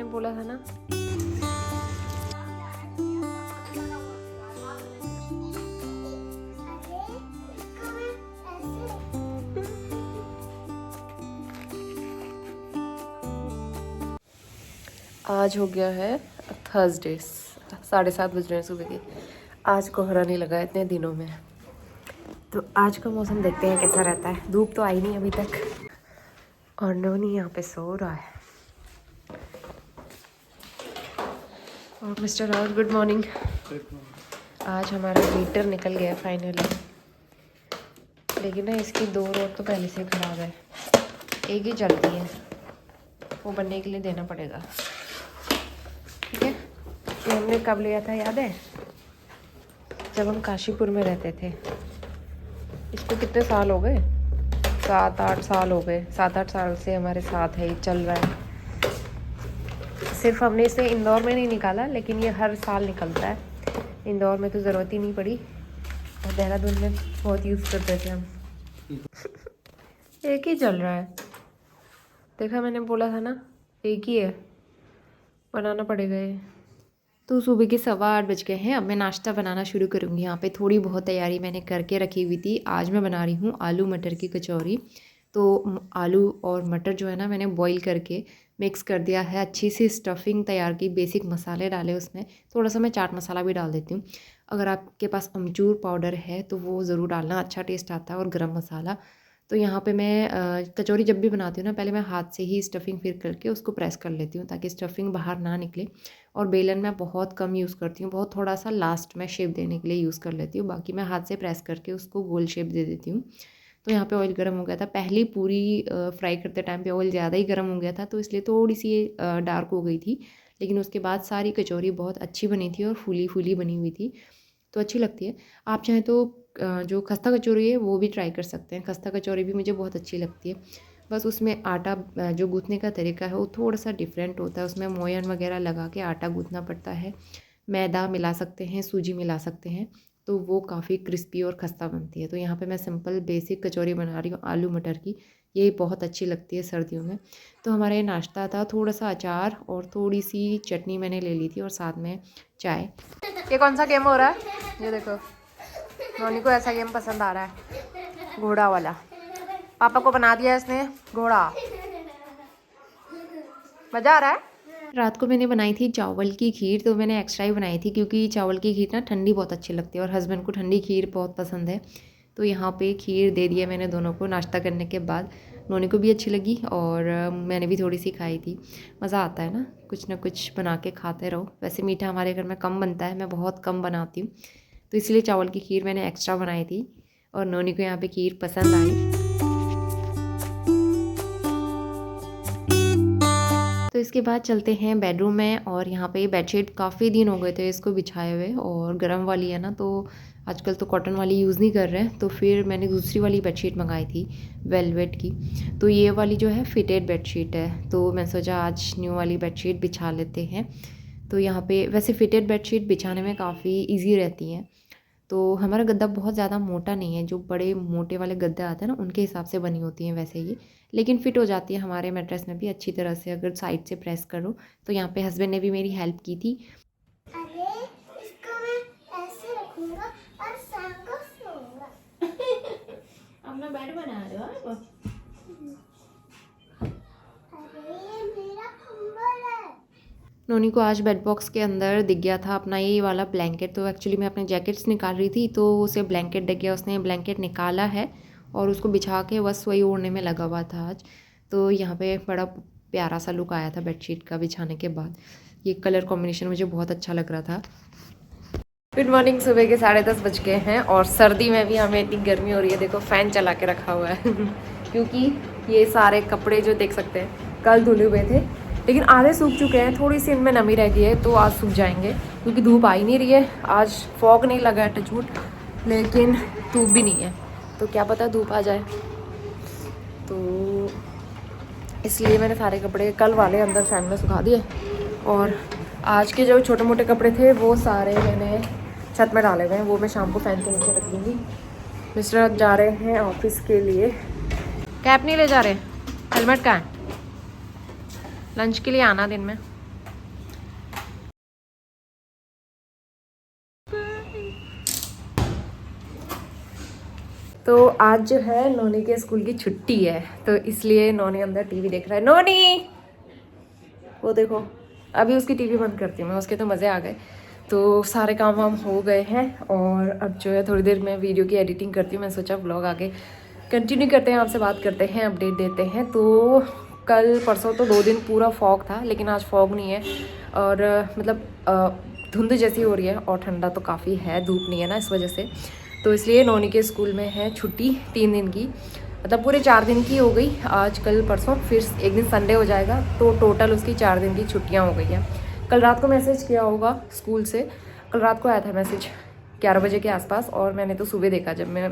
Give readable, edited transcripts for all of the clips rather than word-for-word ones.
बोला था ना। आज हो गया है थर्सडे, 7:30 बज रहे हैं सुबह के। आज कोहरा नहीं लगा इतने दिनों में, तो आज का मौसम देखते हैं कैसा रहता है। धूप तो आई नहीं अभी तक, और नोनी यहाँ पे सो रहा है। और मिस्टर राहुल, गुड मॉर्निंग। आज हमारा हीटर निकल गया फाइनली, लेकिन ना इसकी 2 रोड तो पहले से ख़राब है, एक ही चलती है, वो बनने के लिए देना पड़ेगा। ठीक है, ये हमने कब लिया था याद है? जब हम काशीपुर में रहते थे। इसको कितने साल हो गए? 7-8 साल हो गए। 7-8 साल से हमारे साथ है, ये चल रहा है। सिर्फ हमने इसे इंदौर में नहीं निकाला, लेकिन ये हर साल निकलता है। इंदौर में तो ज़रूरत ही नहीं पड़ी, और देहरादून में बहुत यूज़ करते थे हम। एक ही चल रहा है, देखा मैंने बोला था ना, एक ही है, बनाना पड़ेगा ये। तो सुबह के 8:15 बज गए हैं। अब मैं नाश्ता बनाना शुरू करूँगी। यहाँ पे थोड़ी बहुत तैयारी मैंने करके रखी हुई थी। आज मैं बना रही हूँ आलू मटर की कचौरी। तो आलू और मटर जो है ना, मैंने बॉईल करके मिक्स कर दिया है, अच्छी सी स्टफिंग तैयार की, बेसिक मसाले डाले उसमें, थोड़ा सा मैं चाट मसाला भी डाल देती हूँ। अगर आपके पास अमचूर पाउडर है तो वो ज़रूर डालना, अच्छा टेस्ट आता है, और गरम मसाला। तो यहाँ पे मैं कचौरी जब भी बनाती हूँ ना, पहले मैं हाथ से ही स्टफिंग फिर करके उसको प्रेस कर लेती हूँ, ताकि स्टफिंग बाहर ना निकले। और बेलन मैं बहुत कम यूज़ करती हूँ, बहुत थोड़ा सा लास्ट में शेप देने के लिए यूज़ कर लेती हूँ, बाकी मैं हाथ से प्रेस करके उसको गोल शेप दे देती हूँ। तो यहाँ पे ऑयल गर्म हो गया था। पहली पूरी फ्राई करते टाइम पे ऑयल ज़्यादा ही गर्म हो गया था, तो इसलिए थोड़ी सी डार्क हो गई थी। लेकिन उसके बाद सारी कचौरी बहुत अच्छी बनी थी और फूली फूली बनी हुई थी, तो अच्छी लगती है। आप चाहें तो जो खस्ता कचौरी है वो भी ट्राई कर सकते हैं। खस्ता कचौरी भी मुझे बहुत अच्छी लगती है। बस उसमें आटा जो गूँथने का तरीका है वो थोड़ा सा डिफरेंट होता है। उसमें मोयन वगैरह लगा के आटा गूँथना पड़ता है। मैदा मिला सकते हैं, सूजी मिला सकते हैं, तो वो काफ़ी क्रिस्पी और खस्ता बनती है। तो यहाँ पे मैं सिंपल बेसिक कचौरी बना रही हूँ आलू मटर की। ये बहुत अच्छी लगती है सर्दियों में। तो हमारा ये नाश्ता था, थोड़ा सा अचार और थोड़ी सी चटनी मैंने ले ली थी, और साथ में चाय। ये कौन सा गेम हो रहा है? ये देखो, नोनी को ऐसा गेम पसंद आ रहा है, घोड़ा वाला। पापा को बना दिया इसने घोड़ा, मज़ा आ रहा है। रात को मैंने बनाई थी चावल की खीर, तो मैंने एक्स्ट्रा ही बनाई थी, क्योंकि चावल की खीर ना ठंडी बहुत अच्छी लगती है, और हस्बैंड को ठंडी खीर बहुत पसंद है। तो यहाँ पे खीर दे दिया मैंने दोनों को नाश्ता करने के बाद। नोनी को भी अच्छी लगी, और मैंने भी थोड़ी सी खाई थी। मज़ा आता है ना, कुछ ना कुछ बना के खाते रहो। वैसे मीठा हमारे घर में कम बनता है, मैं बहुत कम बनाती हूँ, तो इसलिए चावल की खीर मैंने एक्स्ट्रा बनाई थी, और नोनी को यहाँ पे खीर पसंद आई। तो इसके बाद चलते हैं बेडरूम में, और यहाँ पे बेडशीट काफ़ी दिन हो गए थे इसको बिछाए हुए, और गर्म वाली है ना, तो आजकल तो कॉटन वाली यूज़ नहीं कर रहे हैं। तो फिर मैंने दूसरी वाली बेडशीट मंगाई थी वेलवेट की। तो ये वाली जो है फिटेड बेडशीट है, तो मैं सोचा आज न्यू वाली बेडशीट बिछा लेते हैं। तो यहाँ पे वैसे फिटेड बेडशीट बिछाने में काफ़ी ईजी रहती हैं। तो हमारा गद्दा बहुत ज़्यादा मोटा नहीं है, जो बड़े मोटे वाले गद्दे आते हैं ना, उनके हिसाब से बनी होती हैं वैसे ये, लेकिन फ़िट हो जाती है हमारे मैट्रेस में भी अच्छी तरह से, अगर साइड से प्रेस करो। तो यहाँ पे हस्बैंड ने भी मेरी हेल्प की थी। अरे इसको मैं ऐसे रखूंगा और शाम को सोऊंगा। अपना बेड बना रहे हो आप? अरे मेरा कंबल है। नोनी को आज बेड बॉक्स के अंदर दिख गया था अपना ये वाला ब्लैंकेट। तो एक्चुअली मैं अपने जैकेट्स निकाल रही थी, तो उसे ब्लैंकेट दिख गया, उसने ब्लैंकेट निकाला है और उसको बिछा के बस वही ओढ़ने में लगा हुआ था आज। तो यहाँ पे बड़ा प्यारा सा लुक आया था बेडशीट का बिछाने के बाद। ये कलर कॉम्बिनेशन मुझे बहुत अच्छा लग रहा था। गुड मॉर्निंग, सुबह के 10:30 बज गए हैं, और सर्दी में भी हमें इतनी गर्मी हो रही है। देखो फ़ैन चला के रखा हुआ है क्योंकि ये सारे कपड़े जो देख सकते हैं कल धुले हुए थे, लेकिन आधे सूख चुके हैं, थोड़ी सी इनमें नमी रह गई है, तो आज सूख जाएंगे, क्योंकि धूप आ ही नहीं रही है। आज फॉग नहीं लगा है टचवुड, लेकिन धूप भी नहीं है, तो क्या पता धूप आ जाए। तो इसलिए मैंने सारे कपड़े कल वाले अंदर फैन में सुखा दिए, और आज के जो छोटे मोटे कपड़े थे वो सारे मैंने छत में डाले हुए हैं, वो मैं शाम को फैन के नीचे रख दूँगी। मिस्टर जा रहे हैं ऑफिस के लिए। कैप नहीं ले जा रहे, हेलमेट कहाँ है? लंच के लिए आना दिन में। तो आज जो है नोनी के स्कूल की छुट्टी है, तो इसलिए नोनी अंदर टीवी देख रहा है। नोनी, वो देखो, अभी उसकी टीवी बंद करती हूँ मैं, उसके तो मज़े आ गए। तो सारे काम वाम हो गए हैं और अब जो है थोड़ी देर में वीडियो की एडिटिंग करती हूँ। मैं सोचा व्लॉग आगे कंटिन्यू करते हैं, आपसे बात करते हैं, अपडेट देते हैं। तो कल परसों तो 2 दिन पूरा फॉग था, लेकिन आज फॉग नहीं है और मतलब धुंध जैसी हो रही है और ठंडा तो काफ़ी है, धूप नहीं है ना इस वजह से। तो इसलिए नोनी के स्कूल में है छुट्टी 3 दिन की, मतलब पूरे 4 दिन की हो गई, आज कल परसों, फिर एक दिन संडे हो जाएगा, तो टोटल उसकी 4 दिन की छुट्टियां हो गई हैं। कल रात को मैसेज किया होगा स्कूल से, कल रात को आया था मैसेज 11 बजे के आसपास, और मैंने तो सुबह देखा जब मैं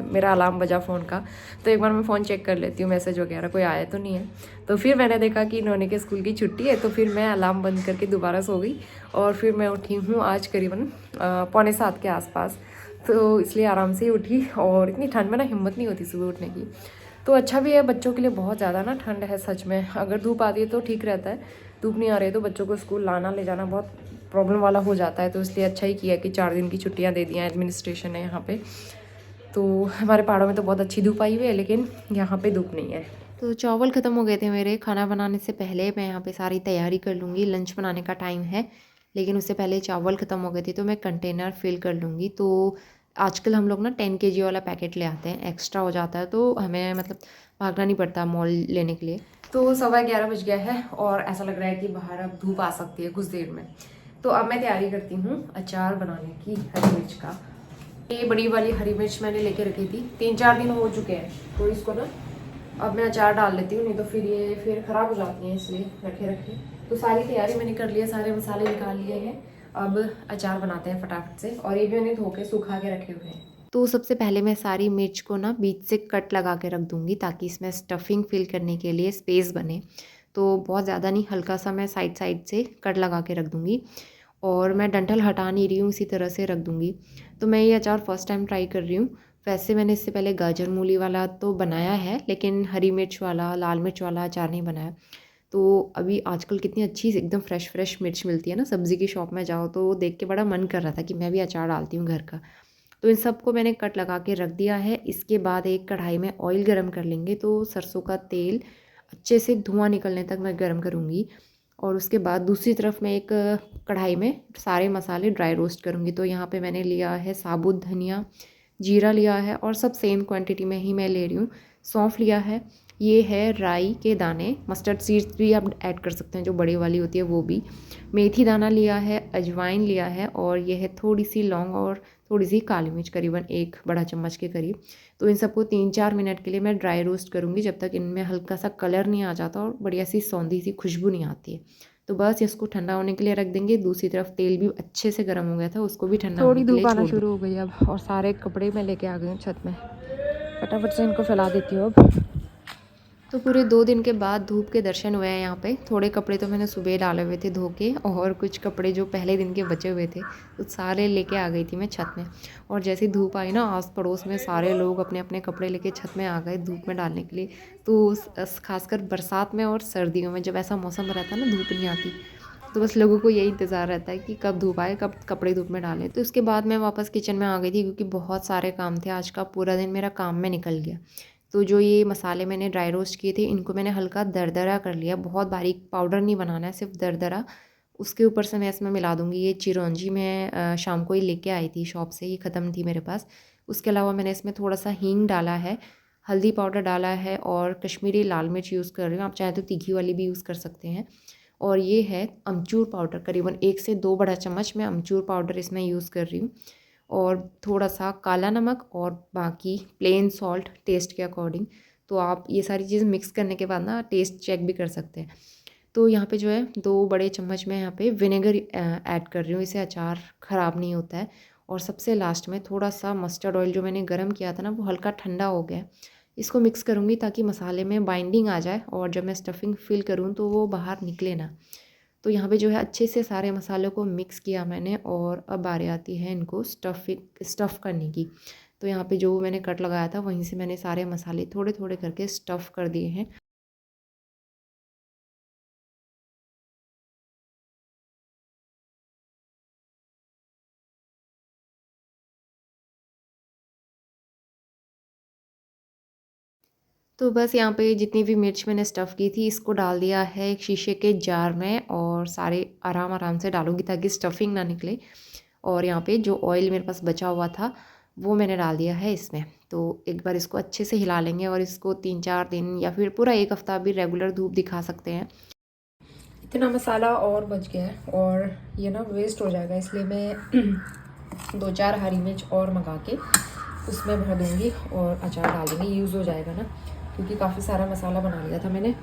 मेरा अलार्म बजा फ़ोन का, तो एक बार मैं फ़ोन चेक कर लेती हूँ मैसेज वगैरह कोई आया तो नहीं है। तो फिर मैंने देखा कि नोनी के स्कूल की छुट्टी है, तो फिर मैं अलार्म बंद करके दोबारा सो गई और फिर मैं उठी हूँ आज करीबन 6:45 के आसपास। तो इसलिए आराम से ही उठी, और इतनी ठंड में ना हिम्मत नहीं होती सुबह उठने की। तो अच्छा भी है बच्चों के लिए, बहुत ज़्यादा ना ठंड है सच में। अगर धूप आती है तो ठीक रहता है, धूप नहीं आ रही है तो बच्चों को स्कूल लाना ले जाना बहुत प्रॉब्लम वाला हो जाता है। तो इसलिए अच्छा ही किया कि 4 दिन की छुट्टियां दे दी हैं एडमिनिस्ट्रेशन ने यहाँ पे। तो हमारे पहाड़ों में तो बहुत अच्छी धूप आई हुई है, लेकिन यहाँ पे धूप नहीं है। तो चावल ख़त्म हो गए थे मेरे, खाना बनाने से पहले मैं यहाँ पे सारी तैयारी कर लूँगी, लंच बनाने का टाइम है, लेकिन उससे पहले चावल ख़त्म हो गए थे तो मैं कंटेनर फिल कर लूँगी। तो आजकल हम लोग ना 10 kg वाला पैकेट ले आते हैं, एक्स्ट्रा हो जाता है तो हमें मतलब भागना नहीं पड़ता मॉल लेने के लिए। तो 11:15 बज गया है और ऐसा लग रहा है कि बाहर अब धूप आ सकती है कुछ देर में। तो अब मैं तैयारी करती हूँ अचार बनाने की, हरी मिर्च का। ये बड़ी वाली हरी मिर्च मैंने लेके रखी थी, 3-4 दिन हो चुके हैं, तो इसको ना अब मैं अचार डाल लेती हूँ, नहीं तो फिर ये फिर ख़राब हो जाती हैं, इसलिए रखे रखे। तो सारी तैयारी मैंने कर ली है, सारे मसाले निकाल लिए हैं, अब अचार बनाते हैं फटाफट से। और ये भी मैंने धो के सुखा के रखे हुए हैं। तो सबसे पहले मैं सारी मिर्च को ना बीच से कट लगा के रख दूँगी, ताकि इसमें स्टफिंग फिल करने के लिए स्पेस बने। तो बहुत ज़्यादा नहीं, हल्का सा मैं साइड साइड से कट लगा के रख दूँगी, और मैं डंठल हटा नहीं रही हूँ, इसी तरह से रख दूँगी। तो मैं ये अचार फर्स्ट टाइम ट्राई कर रही हूँ। वैसे मैंने इससे पहले गाजर मूली वाला तो बनाया है, लेकिन हरी मिर्च वाला, लाल मिर्च वाला अचार नहीं बनाया। तो अभी आजकल कितनी अच्छी एकदम फ्रेश फ्रेश मिर्च मिलती है ना, सब्ज़ी की शॉप में जाओ तो देख के बड़ा मन कर रहा था कि मैं भी अचार डालती हूँ घर का। तो इन सबको मैंने कट लगा के रख दिया है। इसके बाद एक कढ़ाई में ऑयल गरम कर लेंगे, तो सरसों का तेल अच्छे से धुआं निकलने तक मैं गरम करूँगी, और उसके बाद दूसरी तरफ मैं एक कढ़ाई में सारे मसाले ड्राई रोस्ट करूँगी। तो यहाँ पे मैंने लिया है साबुत धनिया, जीरा लिया है, और सब सेम क्वांटिटी में ही मैं ले रही हूँ। सौंफ लिया है, ये है राई के दाने, मस्टर्ड सीड्स भी आप ऐड कर सकते हैं, जो बड़ी वाली होती है वो भी। मेथी दाना लिया है, अजवाइन लिया है, और ये है थोड़ी सी लौंग और थोड़ी सी काली मिर्च, करीबन 1 बड़ा चम्मच के करीब। तो इन सबको 3-4 मिनट के लिए मैं ड्राई रोस्ट करूँगी, जब तक इनमें हल्का सा कलर नहीं आ जाता और बढ़िया सी सौंधी सी खुशबू नहीं आती है। तो बस इसको ठंडा होने के लिए रख देंगे। दूसरी तरफ तेल भी अच्छे से गर्म हो गया था, उसको भी ठंडा होने के लिए छोड़ दूँ। थोड़ी धूप आना शुरू हो गई अब, और सारे कपड़े मैं लेके आ गई हूँ छत में, फटाफट से इनको फैला देती हूँ अब। तो पूरे 2 दिन के बाद धूप के दर्शन हुए हैं यहाँ पे। थोड़े कपड़े तो मैंने सुबह डाले हुए थे धो के, और कुछ कपड़े जो पहले दिन के बचे हुए थे तो सारे लेके आ गई थी मैं छत में। और जैसे धूप आई ना, आस पड़ोस में सारे लोग अपने अपने कपड़े लेके छत में आ गए धूप में डालने के लिए। तो खासकर बरसात में और सर्दियों में जब ऐसा मौसम रहता है ना, धूप नहीं आती, तो बस लोगों को यही इंतज़ार रहता है कि कब धूप आए, कब कपड़े धूप में डालें। तो उसके बाद मैं वापस किचन में आ गई थी, क्योंकि बहुत सारे काम थे, आज का पूरा दिन मेरा काम में निकल गया। तो जो ये मसाले मैंने ड्राई रोस्ट किए थे, इनको मैंने हल्का दरदरा कर लिया, बहुत बारीक पाउडर नहीं बनाना है, सिर्फ दरदरा। उसके ऊपर से मैं इसमें मिला दूँगी ये चिरौंजी, मैं शाम को ही लेके आई थी शॉप से, ये ख़त्म थी मेरे पास। उसके अलावा मैंने इसमें थोड़ा सा हींग डाला है, हल्दी पाउडर डाला है, और कश्मीरी लाल मिर्च यूज़ कर रही हूँ, आप चाहें तो तीखी वाली भी यूज़ कर सकते हैं। और ये है अमचूर पाउडर, करीबन 1 से 2 बड़ा चम्मच मैं अमचूर पाउडर इसमें यूज़ कर रही हूँ, और थोड़ा सा काला नमक, और बाकी प्लेन सॉल्ट टेस्ट के अकॉर्डिंग। तो आप ये सारी चीज़ मिक्स करने के बाद ना टेस्ट चेक भी कर सकते हैं। तो यहाँ पे जो है 2 बड़े चम्मच मैं यहाँ पे विनेगर ऐड कर रही हूँ, इससे अचार ख़राब नहीं होता है। और सबसे लास्ट में थोड़ा सा मस्टर्ड ऑयल जो मैंने गरम किया था ना, वो हल्का ठंडा हो गया है। इसको मिक्स करूँगी ताकि मसाले में बाइंडिंग आ जाए, और जब मैं स्टफिंग फिल करूँ तो वो बाहर निकले ना। तो यहाँ पे जो है अच्छे से सारे मसालों को मिक्स किया मैंने, और अब बारी आती है इनको स्टफ़ करने की। तो यहाँ पे जो मैंने कट लगाया था, वहीं से मैंने सारे मसाले थोड़े थोड़े करके स्टफ़ कर दिए हैं। तो बस यहाँ पे जितनी भी मिर्च मैंने स्टफ़ की थी इसको डाल दिया है एक शीशे के जार में और सारे आराम आराम से डालूँगी ताकि स्टफिंग ना निकले। और यहाँ पे जो ऑयल मेरे पास बचा हुआ था वो मैंने डाल दिया है इसमें। तो एक बार इसको अच्छे से हिला लेंगे और इसको 3-4 दिन या फिर पूरा 1 हफ़्ता भी रेगुलर धूप दिखा सकते हैं। इतना मसाला और बच गया है और ये ना वेस्ट हो जाएगा, इसलिए मैं 2-4 हरी मिर्च और मंगा के उसमें भर दूँगी और अचार डाल देंगे, यूज़ हो जाएगा ना, क्योंकि काफ़ी सारा मसाला बना लिया था मैंने।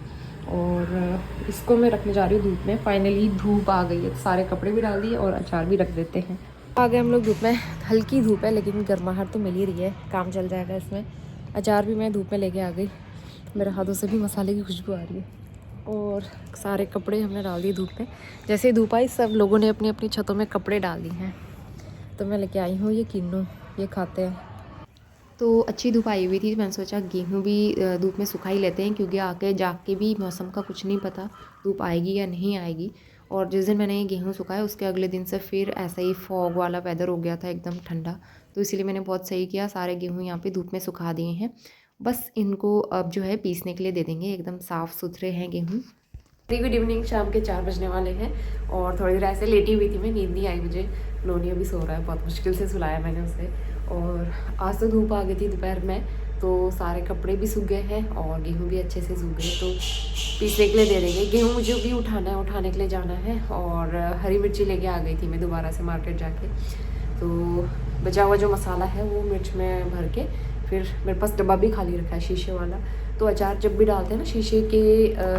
और इसको मैं रखने जा रही हूँ धूप में। फाइनली धूप आ गई है तो सारे कपड़े भी डाल दिए और अचार भी रख देते हैं। आ गए हम लोग धूप में। हल्की धूप है लेकिन गर्माहट तो मिल ही रही है, काम चल जाएगा इसमें। अचार भी मैं धूप में लेके आ गई, मेरे हाथों से भी मसाले की खुशबू आ रही है। और सारे कपड़े हमने डाल दिए धूप में। जैसे ही धूप आई सब लोगों ने अपनी अपनी छतों में कपड़े डाल दिए हैं, तो मैं लेके आई हूँ ये किन्नू, ये खाते हैं। तो अच्छी धूप आई हुई थी, मैंने सोचा गेहूँ भी धूप में सुखा ही लेते हैं, क्योंकि आके जाके भी मौसम का कुछ नहीं पता धूप आएगी या नहीं आएगी। और जिस दिन मैंने ये गेहूँ सुखाया उसके अगले दिन से फिर ऐसा ही फॉग वाला वेदर हो गया था, एकदम ठंडा। तो इसीलिए मैंने बहुत सही किया, सारे गेहूँ यहाँ पे धूप में सुखा दिए हैं। बस इनको अब जो है पीसने के लिए दे देंगे, एकदम साफ़ सुथरे हैं गेहूँ। गुड इवनिंग, शाम के 4 बजने वाले हैं और थोड़ी देर ऐसे लेटी हुई थी मैं, नींद नहीं आई मुझे। नोनी अभी सो रहा है, बहुत मुश्किल से सुलाया मैंने उसे। और आज तो धूप आ गई थी दोपहर में, तो सारे कपड़े भी सूख गए हैं और गेहूँ भी अच्छे से सूख गए, तो पीसने के लिए दे देंगे। गेहूँ मुझे भी उठाना है, उठाने के लिए जाना है। और हरी मिर्ची लेके आ गई थी मैं दोबारा से मार्केट जाके, तो बचा हुआ जो मसाला है वो मिर्च में भर के, फिर मेरे पास डब्बा भी खाली रखा है शीशे वाला। तो अचार जब भी डालते हैं ना शीशे के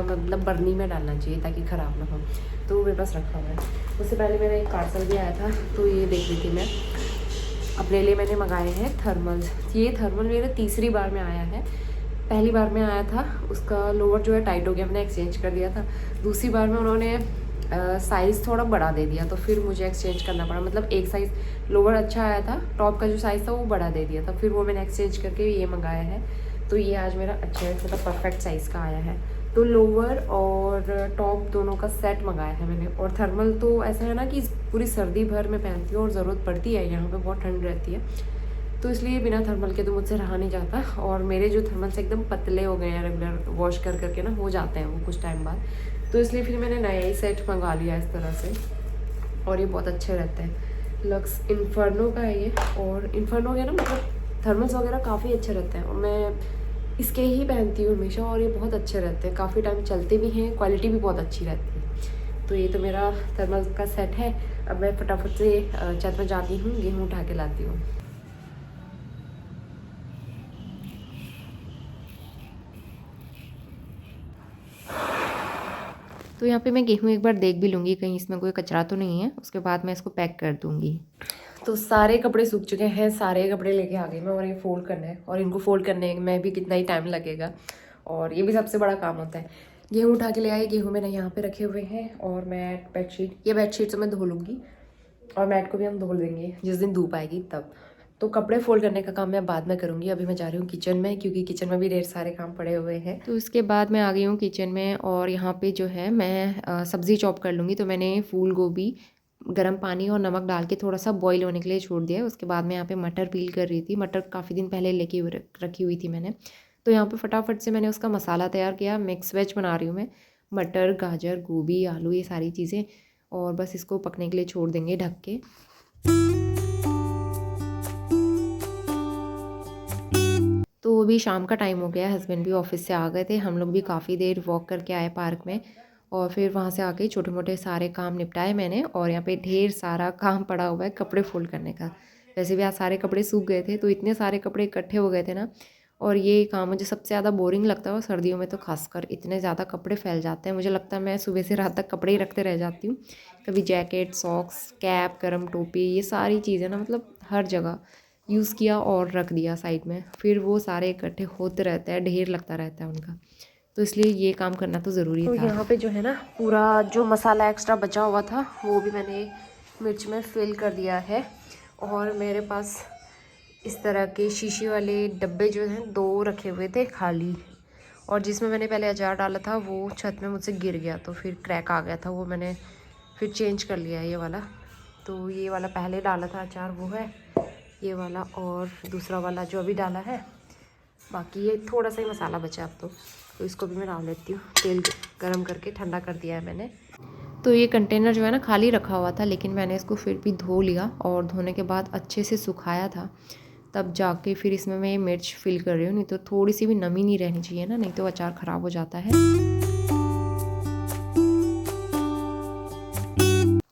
मतलब बर्नी में डालना चाहिए ताकि ख़राब ना हो, तो मेरे पास रखा हुआ है। उससे पहले मेरा एक पार्सल भी आया था, तो ये देख रही थी मैं। अपने लिए मैंने मंगाए हैं थर्मल्स। ये थर्मल मेरा तीसरी बार में आया है। पहली बार में आया था उसका लोवर जो है टाइट हो गया, मैंने एक्सचेंज कर दिया था। दूसरी बार में उन्होंने साइज़ थोड़ा बड़ा दे दिया, तो फिर मुझे एक्सचेंज करना पड़ा। मतलब एक साइज़ लोवर अच्छा आया था, टॉप का जो साइज़ था वो बड़ा दे दिया था, फिर वो मैंने एक्सचेंज करके ये मंगाया है। तो ये आज मेरा अच्छे मतलब परफेक्ट साइज़ का आया है। तो लोवर और टॉप दोनों का सेट मंगाया है मैंने। और थर्मल तो ऐसा है ना कि पूरी सर्दी भर में पहनती हूँ और ज़रूरत पड़ती है, यहाँ पे बहुत ठंड रहती है, तो इसलिए बिना थर्मल के तो मुझसे रहा नहीं जाता। और मेरे जो थर्मल से एकदम पतले हो गए हैं, रेगुलर वॉश कर करके ना हो जाते हैं वो कुछ टाइम बाद, तो इसलिए फिर मैंने नया ही सेट मंगा लिया इस तरह से। और ये बहुत अच्छे रहते हैं। लक्स इन्फर्नो का है ये, और इन्फर्नो के ना मतलब थर्मल्स वगैरह काफ़ी अच्छे रहते हैं और मैं इसके ही पहनती हूँ हमेशा, और ये बहुत अच्छे रहते हैं, काफ़ी टाइम चलते भी हैं, क्वालिटी भी बहुत अच्छी रहती है। तो ये तो मेरा थर्मल का सेट है। अब मैं फटाफट से छत में जाती हूँ, गेहूँ उठा के लाती हूँ। तो यहाँ पे मैं गेहूँ एक बार देख भी लूँगी कहीं इसमें कोई कचरा तो नहीं है, उसके बाद मैं इसको पैक कर दूँगी। तो सारे कपड़े सूख चुके हैं, सारे कपड़े लेके आ गई मैं, और ये फोल्ड करना है, और इनको फोल्ड करने में भी कितना ही टाइम लगेगा, और ये भी सबसे बड़ा काम होता है। गेहूँ उठा के ले आई, गेहूँ मैंने यहाँ पे रखे हुए हैं, और मैट बेडशीट, ये बेडशीट तो मैं धो लूँगी और मैट को भी हम धो देंगे जिस दिन धूप आएगी तब। तो कपड़े फोल्ड करने का काम मैं बाद में करूँगी, अभी मैं जा रही हूँ किचन में, क्योंकि किचन में भी ढेर सारे काम पड़े हुए हैं। तो इसके बाद मैं आ गई हूँ किचन में, और यहाँ पे जो है मैं सब्ज़ी चॉप कर लूँगी। तो मैंने फूल गोभी गर्म पानी और नमक डाल के थोड़ा सा बॉईल होने के लिए छोड़ दिया है। उसके बाद मैं यहाँ पे मटर पील कर रही थी, मटर काफ़ी दिन पहले लेके रखी हुई थी मैंने। तो यहाँ पे फटाफट से मैंने उसका मसाला तैयार किया। मिक्स वेज बना रही हूँ मैं, मटर गाजर गोभी आलू ये सारी चीज़ें, और बस इसको पकने के लिए छोड़ देंगे ढक के। तो अभी शाम का टाइम हो गया, हस्बैंड भी ऑफिस से आ गए थे, हम लोग भी काफ़ी देर वॉक करके आए पार्क में, और फिर वहाँ से आके छोटे मोटे सारे काम निपटाए मैंने। और यहाँ पे ढेर सारा काम पड़ा हुआ है कपड़े फोल्ड करने का। वैसे भी आज सारे कपड़े सूख गए थे, तो इतने सारे कपड़े इकट्ठे हो गए थे ना, और ये काम मुझे सबसे ज़्यादा बोरिंग लगता है। और सर्दियों में तो खासकर इतने ज़्यादा कपड़े फैल जाते हैं, मुझे लगता है मैं सुबह से रात तक कपड़े ही रखते रह जाती हूँ। कभी जैकेट सॉक्स कैप गर्म टोपी ये सारी चीज़ें ना, मतलब हर जगह यूज़ किया और रख दिया साइड में, फिर वो सारे इकट्ठे होते रहते हैं, ढेर लगता रहता है उनका, तो इसलिए ये काम करना तो ज़रूरी था। यहाँ पे जो है ना पूरा जो मसाला एक्स्ट्रा बचा हुआ था वो भी मैंने मिर्च में फिल कर दिया है। और मेरे पास इस तरह के शीशे वाले डब्बे जो हैं 2 रखे हुए थे खाली, और जिसमें मैंने पहले अचार डाला था वो छत में मुझसे गिर गया, तो फिर क्रैक आ गया था, वो मैंने फिर चेंज कर लिया ये वाला। तो ये वाला पहले डाला था अचार वो है ये वाला, और दूसरा वाला जो अभी डाला है बाकी ये थोड़ा सा ही मसाला बचा अब तो इसको भी मैं डाल लेती हूँ। तेल गरम करके ठंडा कर दिया है मैंने। तो ये कंटेनर जो है ना खाली रखा हुआ था, लेकिन मैंने इसको फिर भी धो लिया और धोने के बाद अच्छे से सुखाया था, तब जाके फिर इसमें मैं ये मिर्च फिल कर रही हूँ। नहीं तो थोड़ी सी भी नमी नहीं रहनी चाहिए ना, नहीं तो अचार ख़राब हो जाता है।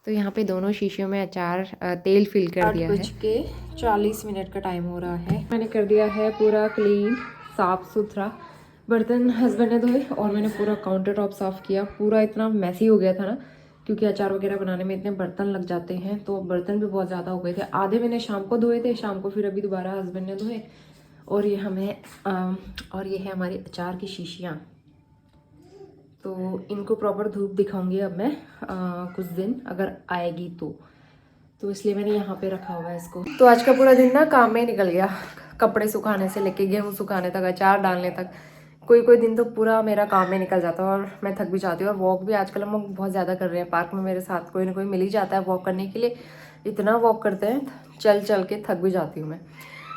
तो यहाँ पे दोनों शीशियों में अचार तेल फिल कर दिया है। 8:40 का टाइम हो रहा है। मैंने कर दिया है पूरा क्लीन, साफ़ सुथरा। बर्तन हस्बैंड ने धोए और मैंने पूरा काउंटर टॉप साफ़ किया। पूरा इतना मैसी हो गया था ना, क्योंकि अचार वगैरह बनाने में इतने बर्तन लग जाते हैं, तो बर्तन भी बहुत ज़्यादा हो गए थे। आधे मैंने शाम को धोए थे, शाम को फिर अभी दोबारा हस्बैंड ने धोए। और ये है हमारी अचार की शीशियाँ। तो इनको प्रॉपर धूप दिखाऊंगी अब मैं कुछ दिन अगर आएगी तो इसलिए मैंने यहाँ पे रखा हुआ है इसको। तो आज का पूरा दिन ना काम में निकल गया, कपड़े सुखाने से लेके गेहूँ सुखाने तक, अचार डालने तक। कोई दिन तो पूरा मेरा काम में निकल जाता है और मैं थक भी जाती हूँ। और वॉक भी आजकल हम लोग बहुत ज़्यादा कर रहे हैं, पार्क में मेरे साथ कोई ना कोई मिल ही जाता है वॉक करने के लिए। इतना वॉक करते हैं, चल के थक भी जाती हूँ मैं।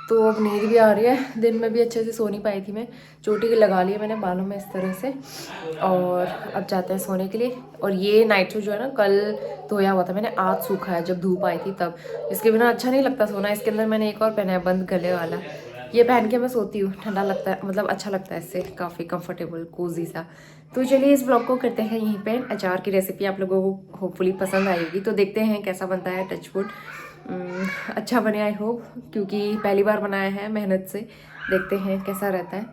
तो अब नींद भी आ रही है, दिन में भी अच्छे से सो नहीं पाई थी मैं। चोटी लगा ली है मैंने बालों में इस तरह से, और अब जाते हैं सोने के लिए। और ये नाइट सूट जो है ना कल धोया हुआ था मैंने, आज सूखा है जब धूप आई थी तब। इसके बिना अच्छा नहीं लगता सोना। इसके अंदर मैंने एक और पहना है बंद गले वाला, ये पहन के मैं सोती हूँ, ठंडा लगता है, मतलब अच्छा लगता है इससे, काफ़ी कंफर्टेबल कोजी सा। तो चलिए इस ब्लॉग को करते हैं यहीं पे। अचार की रेसिपी आप लोगों को होपफुली पसंद आएगी, तो देखते हैं कैसा बनता है। टचवुड अच्छा बने आई होप, क्योंकि पहली बार बनाया है मेहनत से। देखते हैं कैसा रहता है।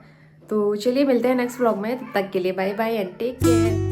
तो चलिए मिलते हैं नेक्स्ट व्लॉग में, तब तक के लिए bye bye and take care.